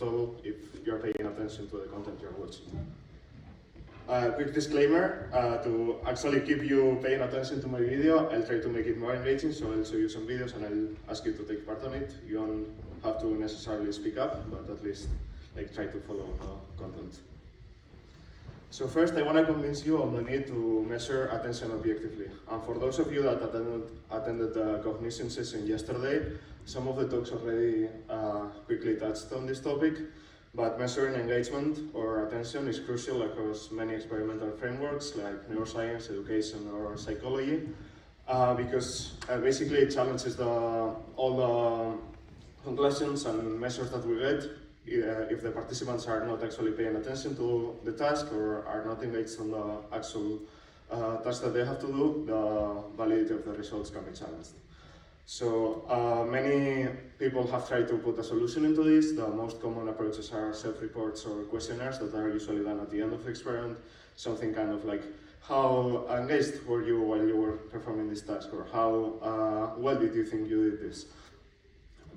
all if you're paying attention to the content you're watching. Quick disclaimer, to actually keep you paying attention to my video, I'll try to make it more engaging, so I'll show you some videos and I'll ask you to take part on it. You don't have to necessarily speak up, but at least try to follow the content. So first, I want to convince you on the need to measure attention objectively. And for those of you that attended the cognition session yesterday, some of the talks already quickly touched on this topic. But measuring engagement or attention is crucial across many experimental frameworks like neuroscience, education, or psychology, because basically it challenges all the conclusions and measures that we get if the participants are not actually paying attention to the task or are not engaged on the actual task that they have to do, the validity of the results can be challenged. So many people have tried to put a solution into this. The most common approaches are self-reports or questionnaires that are usually done at the end of the experiment. Something kind of like, how engaged were you while you were performing this task, or how well did you think you did this?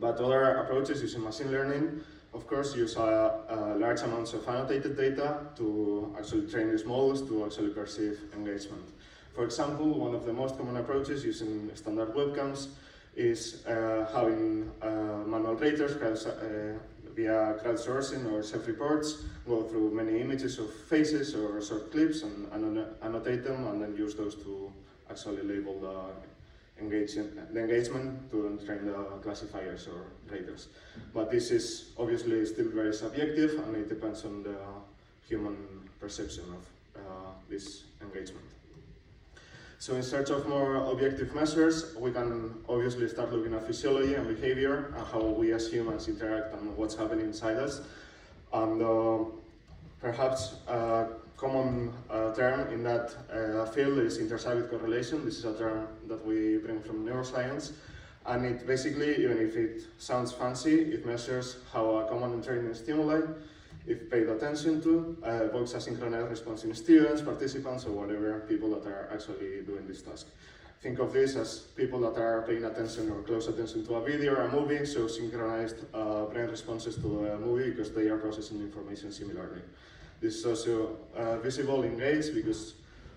But other approaches using machine learning, of course, use large amounts of annotated data to actually train these models to actually perceive engagement. For example, one of the most common approaches using standard webcams is having manual raters via crowdsourcing or self-reports go through many images of faces or short clips and annotate them, and then use those to actually label the engagement to train the classifiers or raters. But this is obviously still very subjective, and it depends on the human perception of this engagement. So in search of more objective measures, we can obviously start looking at physiology and behavior and how we as humans interact and what's happening inside us. And perhaps a common term in that field is intersubject correlation. This is a term that we bring from neuroscience. And it basically, even if it sounds fancy, it measures how a common training stimuli, if paid attention to, evokes a synchronized response in students, participants, or whatever people that are actually doing this task. Think of this as people that are paying attention or close attention to a video or a movie, so synchronized brain responses to the movie because they are processing information similarly. This is also visible in gaze because,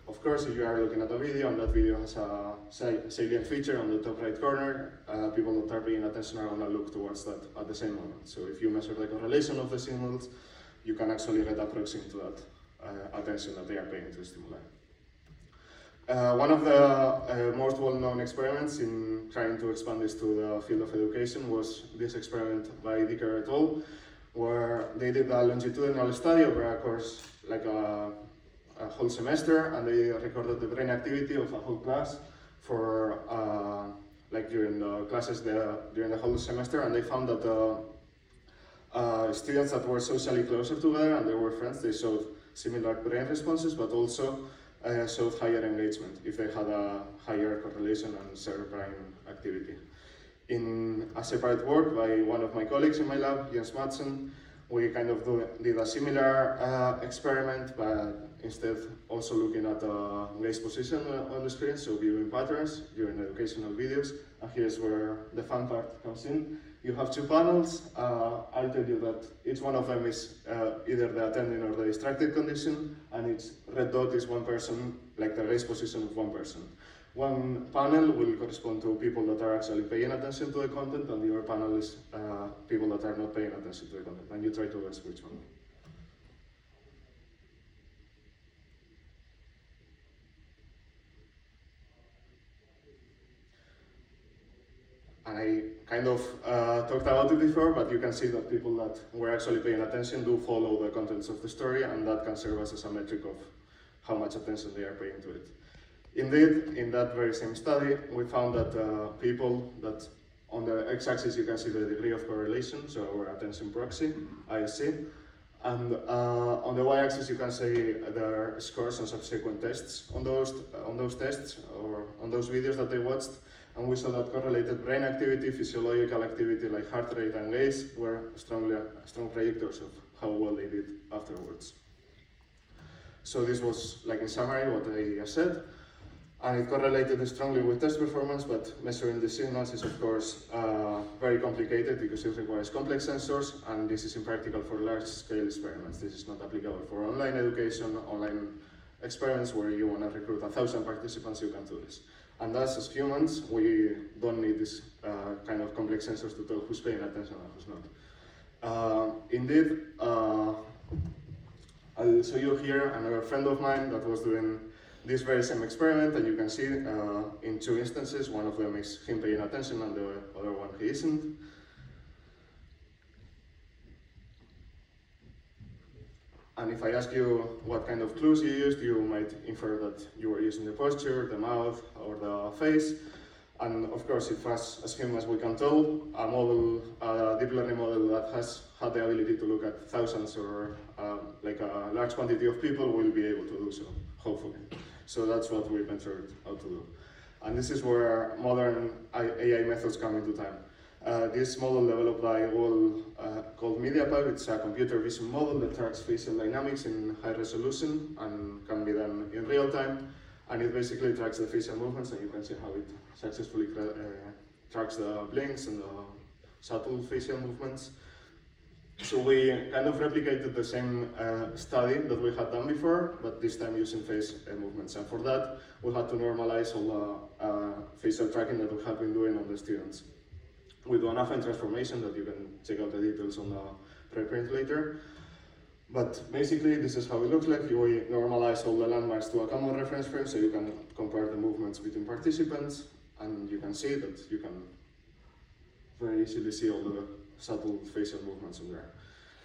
of course, if you are looking at a video and that video has a salient feature on the top right corner, people that are paying attention are going to look towards that at the same moment. So if you measure the correlation of the signals, you can actually get approximate to that attention that they are paying to the stimuli. One of the most well-known experiments in trying to expand this to the field of education was this experiment by Dicker et al., where they did a longitudinal study over a course, like a whole semester, and they recorded the brain activity of a whole class for during the classes during the whole semester, and they found that students that were socially closer together and they were friends, they showed similar brain responses, but also showed higher engagement if they had a higher correlation and shared brain activity. In a separate work by one of my colleagues in my lab, Jens Madsen, we kind of did a similar experiment, but instead also looking at the gaze position on the screen, so viewing patterns during educational videos. And here's where the fun part comes in. You have two panels. I'll tell you that each one of them is either the attending or the distracted condition, and each red dot is one person, like the gaze position of one person. One panel will correspond to people that are actually paying attention to the content, and the other panel is people that are not paying attention to the content, and you try to guess which one. And I kind of talked about it before, but you can see that people that were actually paying attention do follow the contents of the story, and that can serve as a metric of how much attention they are paying to it. Indeed, in that very same study, we found that people that on the x-axis you can see the degree of correlation, so our attention proxy, ISC, and on the y-axis you can see their scores on subsequent tests on those tests or on those videos that they watched. And we saw that correlated brain activity, physiological activity like heart rate and gaze were strong predictors of how well they did afterwards. So this was, like in summary, what I said. And it correlated strongly with test performance, but measuring the signals is of course very complicated because it requires complex sensors, and this is impractical for large-scale experiments. This is not applicable for online education, online experiments where you want to recruit 1,000 participants, you can do this. And thus, as humans, we don't need this kind of complex sensors to tell who's paying attention and who's not. Indeed, I'll show you here another friend of mine that was doing this very same experiment, and you can see in two instances, one of them is him paying attention and the other one he isn't. And if I ask you what kind of clues you used, you might infer that you were using the posture, the mouth, or the face. And of course, if as humans we can tell, a model, a deep learning model that has had the ability to look at thousands or like a large quantity of people will be able to do so, hopefully. So that's what we ventured out to do. And this is where modern AI methods come into time. This model developed by Google called MediaPipe. It's a computer vision model that tracks facial dynamics in high resolution and can be done in real time. And it basically tracks the facial movements, and you can see how it successfully tracks the blinks and the subtle facial movements. So we kind of replicated the same study that we had done before, but this time using face movements. And for that, we had to normalize all the facial tracking that we had been doing on the students. We do an affine transformation that you can check out the details on the preprint later. But basically, this is how it looks like. We normalize all the landmarks to a common reference frame, so you can compare the movements between participants, and you can see that you can very easily see all the subtle facial movements in there.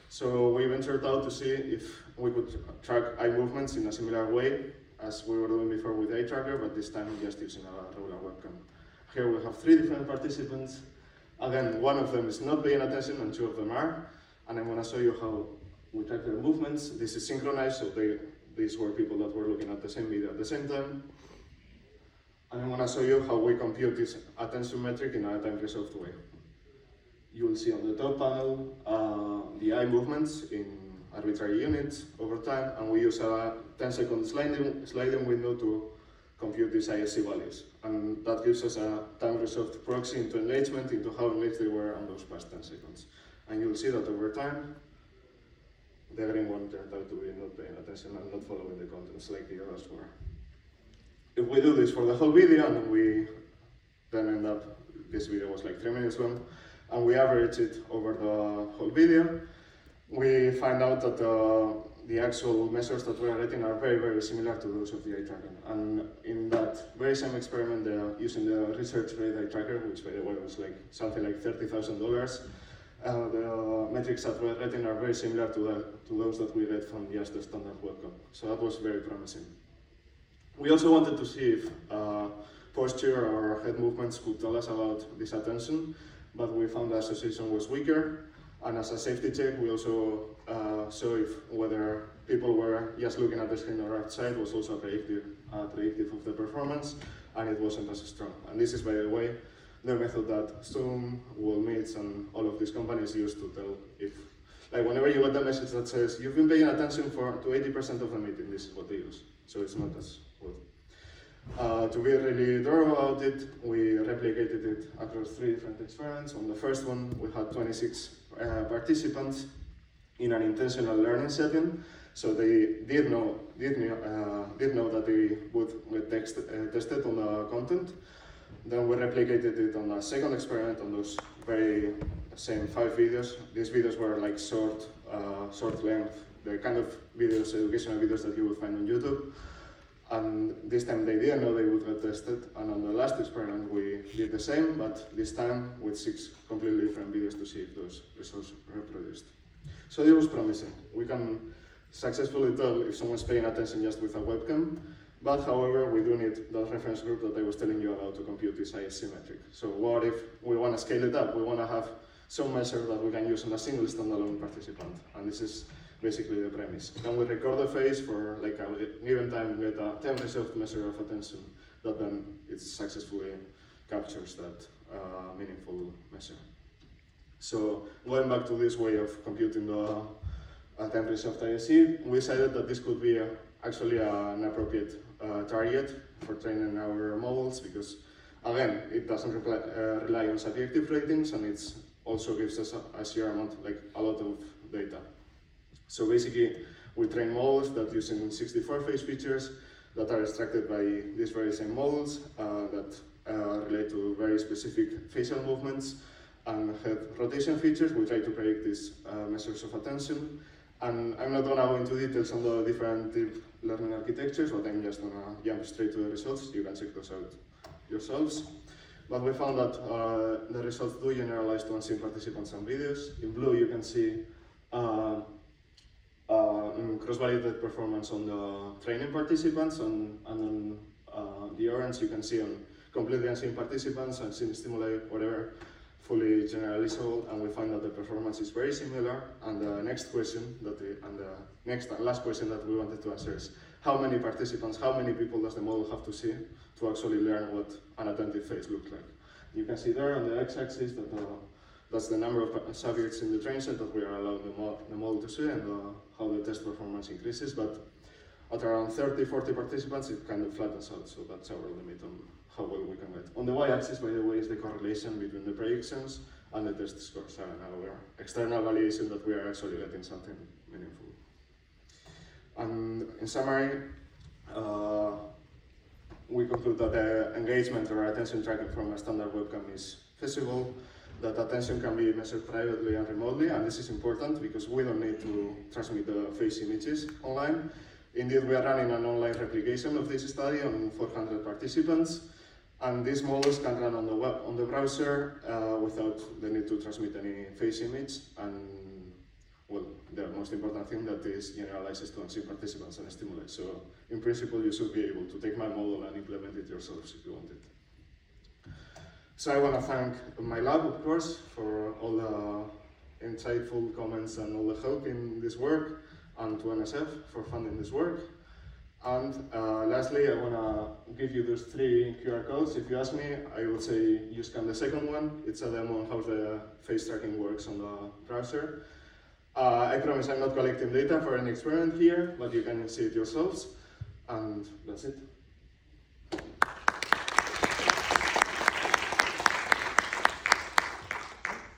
So we ventured out to see if we could track eye movements in a similar way as we were doing before with eye tracker, but this time just using a regular webcam. Here we have 3 different participants. Again, one of them is not paying attention and 2 of them are. And I'm going to show you how we track their movements. This is synchronized, so these were people that were looking at the same video at the same time. And I'm going to show you how we compute this attention metric in a time-resolved way. You will see on the top panel the eye movements in arbitrary units over time, and we use a 10-second sliding window to compute these ISC values. And that gives us a time-resolved proxy into engagement, into how engaged they were on those past 10 seconds. And you'll see that over time, the green one turned out to be not paying attention and not following the contents like the others were. If we do this for the whole video, and we then end up, this video was like 3 minutes long, and we average it over the whole video, we find out that the actual measures that we are getting are very, very similar to those of the eye tracking. And in that very same experiment, using the research-grade eye tracker, which by the way was like something like $30,000, the metrics that we're getting are very similar to those that we get from just the standard webcam. So that was very promising. We also wanted to see if posture or head movements could tell us about this attention, but we found the association was weaker. And as a safety check, we also saw if whether people were just looking at the screen or outside was also predictive of the performance, and it wasn't as strong. And this is, by the way, the method that Zoom, Google Meets, and all of these companies use to tell if, like whenever you get a message that says, you've been paying attention to 80% of the meeting, this is what they use. So it's not as good. To be really thorough about it, we replicated it across 3 different experiments. On the first one, we had 26 participants in an intentional learning setting. So they did know that they would get tested on the content. Then we replicated it on a second experiment on those very same 5 videos. These videos were like short length, the kind of videos, educational videos that you would find on YouTube. And this time they didn't know they would get tested. And on the last experiment we did the same, but this time with 6 completely different videos to see if those results reproduced. So it was promising. We can successfully tell if someone's paying attention just with a webcam. But however, we do need that reference group that I was telling you about to compute this ISC metric. So what if we want to scale it up? We want to have some measure that we can use on a single standalone participant. And this is basically the premise. Can we record the face for like a given time, get a time-resolved measure of attention that then it successfully captures that meaningful measure. So going back to this way of computing the time-resolved ISC, we decided that this could be actually an appropriate target for training our models, because again, it doesn't rely on subjective ratings, and it also gives us a sheer amount, like a lot of data. So basically, we train models that using 64 face features that are extracted by these very same models that relate to very specific facial movements and head rotation features. We try to predict these measures of attention. And I'm not gonna go into details on the different deep learning architectures, but I'm just gonna jump straight to the results. You can check those out yourselves. But we found that the results do generalize to unseen participants and videos. In blue, you can see cross-validated performance on the training participants, and on the orange, you can see on completely unseen participants, unseen stimuli, whatever, fully generalizable, and we find that the performance is very similar. And the next question, and the next and last question that we wanted to answer is, how many participants, how many people does the model have to see to actually learn what an attentive face looks like? You can see there on the x-axis that that's the number of subjects in the train set that we are allowing the model to see, and how the test performance increases. But at around 30-40 participants, it kind of flattens out, so that's our limit on how well we can get. On the y-axis, by the way, is the correlation between the predictions and the test scores, and our external validation that we are actually getting something meaningful. And in summary, we conclude that the engagement or attention tracking from a standard webcam is feasible, that attention can be measured privately and remotely, and this is important because we don't need to transmit the face images online. Indeed, we are running an online replication of this study on 400 participants, and these models can run on the browser without the need to transmit any face image. And well, the most important thing that is generalizes to unseen participants and stimuli. So in principle, you should be able to take my model and implement it yourselves if you want it. So I want to thank my lab, of course, for all the insightful comments and all the help in this work, and to NSF for funding this work. And lastly, I want to give you those 3 QR codes. If you ask me, I would say you scan the second one. It's a demo on how the face tracking works on the browser. I promise I'm not collecting data for an experiment here, but you can see it yourselves. And that's it.